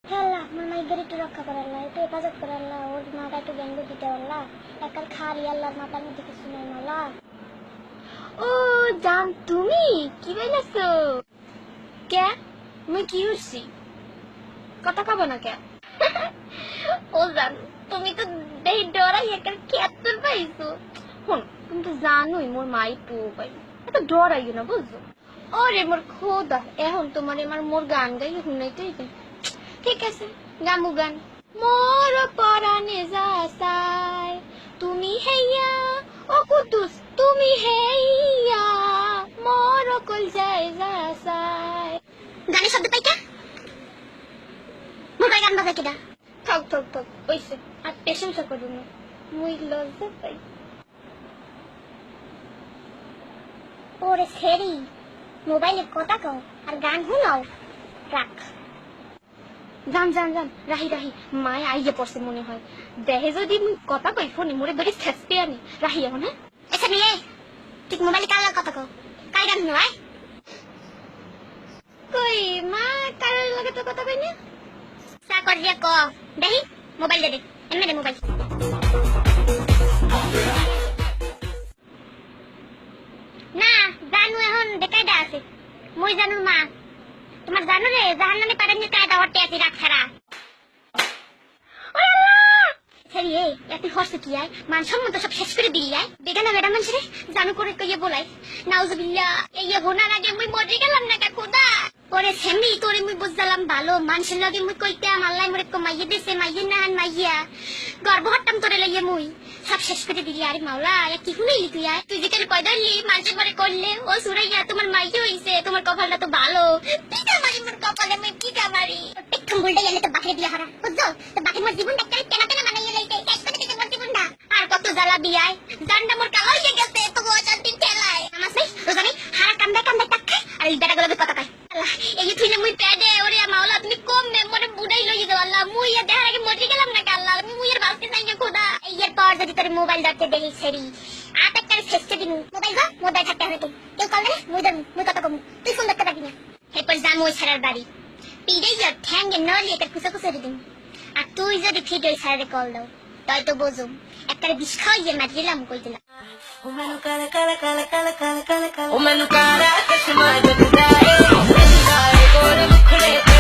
আল্লাহ আমার মাইদের একটু রক্ষা করে আল্লাহ, একটু হেফাজত করে আল্লাহ, ওর মাথা একটু ব্যঙ্গ দিতে আল্লাহ, একাল খালি আল্লাহর মাথার মধ্যে কিছু নাই আল্লাহ। ও জান, তুমি কি বলেছো? কে মুই কি হইছি? কথা কব না কে? ও জান, তুমি তো দেই ডরাই একাল কেতর পাইছো। শুন, তুমি তো জানোই মোর মাই পো পাই, এত ডরাইও না বুঝছো? ওরে মোর খোদা, এখন তোমার আমার মোর গান গাই শুনাইতেই ঠিক আছে, গামু গান। মোর পরাণে যাসাই তুমি হেইয়া, ও কুদ্দুস তুমি হেইয়া, মোর কল যায় যাসাই। গানের শব্দ পাইটা মোবাইল গান বাজা কিনা? থাক থাক থাক, ওইসে আর প্রশংসা করো না, মুই লজ্জা পাই। ওরে সেরি, মোবাইলে কথা কও আর গান শুনাও, রাখ। জান জান জান, রাহি রাহি, মায় আইয়ে পড়ছে মনে হয়। দেহে যদি মুই কথা কই ফোনে মোরে ধরে ছেঁচতে আনি। রাহি এখন, হ্যাঁ? আচ্ছা মেয়ে, ঠিক মোবাইলে কার কথা কও, কার গান শুনাও? কই মা কারোর লগে তো কথা কই না। চা কর দিয়া ক, দেখি মোবাইল দে, এমনি দে মোবাইল। না জানু এখন বেকায়দা আছে, মই জানুর মা। তোমার জানু রে জাহান নামে পাঠানোর কায়দা হটে আছে, রাখ ছাড়া। সেরি এ এত হর্ষে কি আয়, মান সম্মত সব শেষ করে দিলি আয়। বেগানা বেড়া মানুষ রে জানু করে কইয়ে বলাই, নাউজুবিল্লাহ, এই হোনার আগে মুই মরে গেলাম না কা খোদা। ওরে সেমনি তোরে মুই বুঝলাম ভালো, মানুষের লগে মুই কইতাম আল্লাহ মোরে কমাইয়ে দিছে, মাইয়ে না মাইয়া গর্ব হট্টাম তোরে লইয়ে মুই সব শেষ করে দিলি। আরে মাওলা, কি শুনাইলি তুই আয়? তুই যেখানে কয়দালি মানুষের পরে করলে ও সুরাইয়া তোমার মাইয়ে হইছে, তোমার কপালটা তো ভালো। পিটা মারি মোর কপালে, মুই পিটা মারি। পেট্টম বলতে গেলে তো বাকি দিয়া হারা বুঝছো, তো বাকি মোর জীবনটা একটা টেনা টেনা বানাইয়ে লাইতে, শেষ করে দিতে মোর জীবনটা। আর কত জ্বালা বিয়ায়, জানটা মোর কালো হয়ে গেছে তো অশান্তির ঠেলায়। নামাজ নাই রোজা নাই, হারা কান্দা কান্দা টাক খায় আর এই বেটাগুলো কথা কয়। আল্লাহ এই তুই না মুই পেডে, ওরে মাওলা তুমি কম মে মোরে বুড়াই লইয়ে দাও আল্লাহ, মুই আর দেখার আগে মরে গেলাম না আল্লাহ, আমি মুই আর বাঁচতে চাই না খোদা। এর পর যদি তোর মোবাইল ধরতে দেখি সেরি আট একটা শেষে দিন মোবাইল গো, মোবাইল থাকতে হবে। কেউ কল দেবে মুই ধরবো, মুই কথা কম, তুই ফোন ধরতে পারবি না। এরপর যাম ওই ছাড়ার বাড়ি, পিড়ে যা ঠ্যাঙ্গে নলিয়ে তার খুশা খুশা দিন। আর তুই যদি ফিট ওই ছাড়ারে কল দাও, তাই তো বোঝুম একটা বিষ খাওয়াইয়ে মার দিলাম কই দিলাম। O mano cara cara cara cara cara cara cara. O mano cara que se manda de daí. De daí, agora eu vou